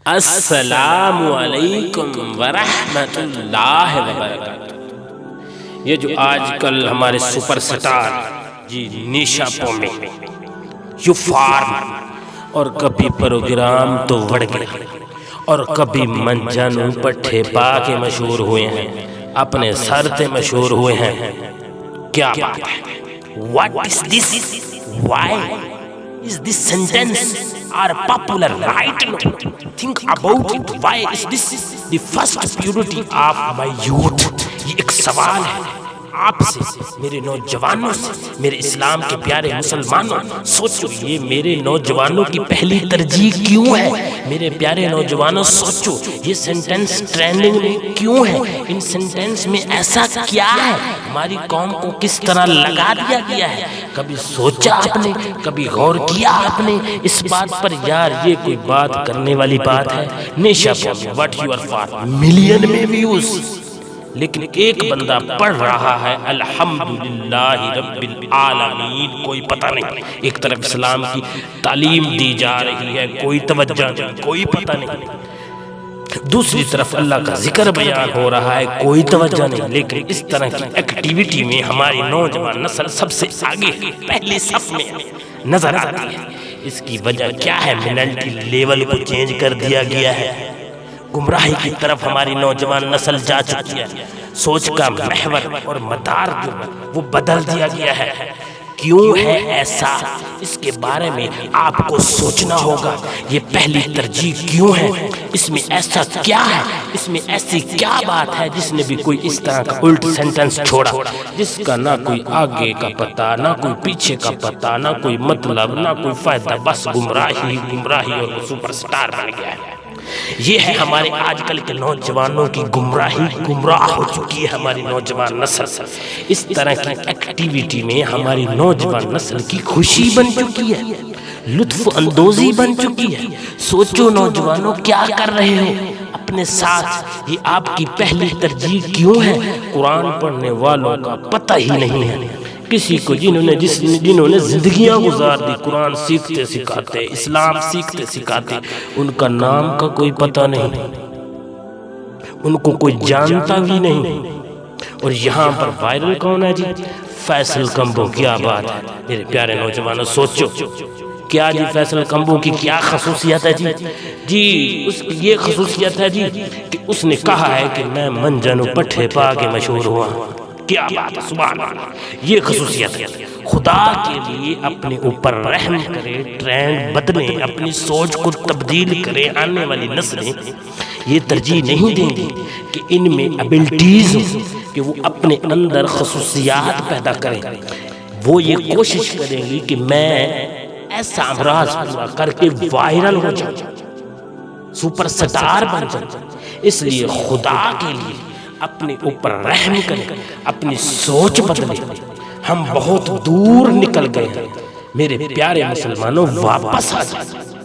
السلام علیکم ورحمۃ اللہ وبرکاتہ۔ یہ جو آج کل ہمارے super star Nisha پومی، you form, اور کبھی پروگرام تو وڑ گئے اور کبھی منجن پٹھے پا کے مشہور ہوئے ہیں، اپنے سر تے مشہور ہوئے ہیں۔ کیا بات ہے؟ What is this? Why is this sentence are popular right now? Think about it. Why is this the first purity of my youth? یہ ایک سوال ہے آپ سے، میرے نوجوانوں سے، میرے اسلام کے پیارے مسلمانوں۔ سوچو یہ میرے نوجوانوں کی پہلی ترجیح کیوں ہے؟ میرے پیارے نوجوانوں سوچو یہ سینٹنس ٹرینڈنگ میں کیوں ہے؟ ان سینٹنس میں ایسا کیا ہے؟ ہماری قوم کو کس طرح لگا دیا گیا ہے؟ کبھی سوچا آپ نے؟ کبھی غور کیا آپ نے اس بات پر؟ یار یہ کوئی بات کرنے والی بات ہے؟ نیشا پومی what you are for million میں ویوز، لیکن ایک بندہ پڑھ رہا ہے الحمدللہ رب العالمین، کوئی پتہ نہیں۔ ایک طرف اسلام کی تعلیم دی جا رہی ہے، کوئی توجہ نہیں، کوئی پتہ نہیں، دوسری طرف اللہ کا ذکر بیان ہو رہا ہے، کوئی توجہ نہیں۔ لیکن اس طرح کی ایکٹیویٹی میں ہماری نوجوان نسل سب سے آگے پہلے صف میں نظر آتی ہے۔ اس کی وجہ کیا ہے؟ مینٹل لیول کو چینج کر دیا گیا ہے، گمراہی کی طرف ہماری نوجوان نسل جا چکی ہے، سوچ کا محور اور مدار جو وہ بدل دیا گیا ہے۔ کیوں ہے ایسا؟ اس کے بارے میں آپ کو سوچنا ہوگا۔ یہ پہلی ترجیح کیوں ہے؟ اس میں ایسا کیا ہے؟ اس میں ایسی کیا بات ہے جس نے بھی کوئی اس طرح کا الٹ سینٹنس چھوڑا، جس کا نہ کوئی آگے کا پتہ، نہ کوئی پیچھے کا پتہ، نہ کوئی مطلب، نہ کوئی فائدہ، بس گمراہی گمراہی، اور وہ سپر سٹار بن گیا ہے۔ یہ ہے ہمارے آج کل کے نوجوانوں کی گمراہی، گمراہ ہو چکی ہے ہماری نوجوان نسل۔ اس طرح کی ایکٹیویٹی میں ہماری نوجوان نسل کی خوشی بن چکی ہے، لطف اندوزی بن چکی ہے۔ سوچو نوجوانوں کیا کر رہے ہو اپنے ساتھ؟ یہ آپ کی پہلی ترجیح کیوں ہے؟ قرآن پڑھنے والوں کا پتہ ہی نہیں ہے، کسی کو جنہوں نے زندگیاں گزار دی قرآن سیکھتے سکھاتے، اسلام سیکھتے سکھاتے، ان کا نام کا کوئی پتہ نہیں، ان کو کوئی جانتا بھی نہیں۔ اور یہاں پر وائرل کون ہے جی؟ فیصل کمبو۔ کیا بات ہے میرے پیارے نوجوانوں، سوچو کیا جی فیصل کمبو کی کیا خصوصیت ہے جی اس کی یہ خصوصیت ہے جی کہ اس نے کہا ہے کہ میں منجن پٹھے پا کے مشہور ہوا۔ کیا بات ہے، سبحان اللہ، یہ خصوصیت ہے۔ خدا کے لیے اپنے اوپر رحم کرے، ٹرینڈ بدلیں، اپنی سوچ کو تبدیل کریں۔ آنے والی نسلیں یہ ترجیح نہیں دیں گی کہ ان میں ایبلٹیز ہوں، کہ وہ اپنے اندر خصوصیات پیدا کریں۔ وہ یہ کوشش کریں گی کہ میں ایسا امراض پورا کر کے وائرل ہو جاؤں، سپر سٹار بن جاؤں۔ اس لیے خدا کے لیے اپنے اوپر رحم کریں، اپنی سوچ بدلیں۔ ہم بہت دور نکل گئے ہیں میرے پیارے مسلمانوں، واپس آ جائیں۔